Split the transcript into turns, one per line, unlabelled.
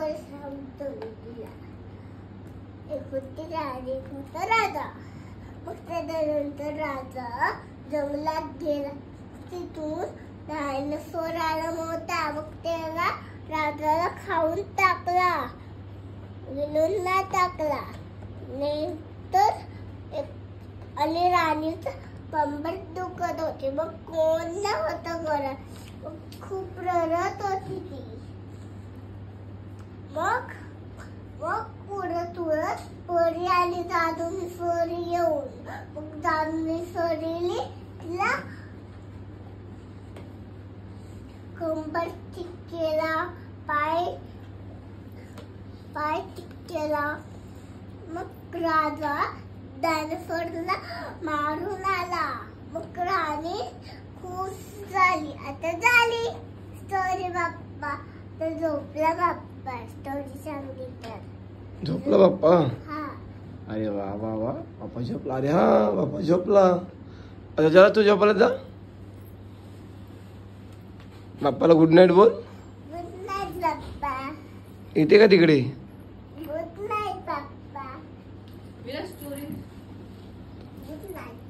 Story सांगतो मी तुला. एक होती राणी, एक होता राजा. मग त्यानंतर राजा जंगलात गेला. तिथून डायनासोर आला मोठा. मग त्याला राजाला खाऊन टाकला, विलून टाकला. नंतर आणि राणीचं कंबर दुखत होती. मग कोण नव्हतं घरात. खूप रडत होती ती. मग पुढं परी आली, जादूनी परी येऊन. मग जादूनी परीने तिला कंबर ठीक केला, पाय ठीक केला. मग राजा डायनासोरला मारून आला. मग राणी खुश झाली. आता झाली स्टोरी बाप्पा. तर झोपला बाप्पा. स्टोरी सांगितलं.
झोपला बाप्पा.
हा.
अरे वा वा वा, बाप्पा झोपला. अरे हा, बाप्पा झोपला. अच्छा जरा तू झोपायला जा. बाप्पाला गुड नाईट बोल.
Good night Bappa.
इथे का तिकडे?
Good night Bappa.
Story
good night.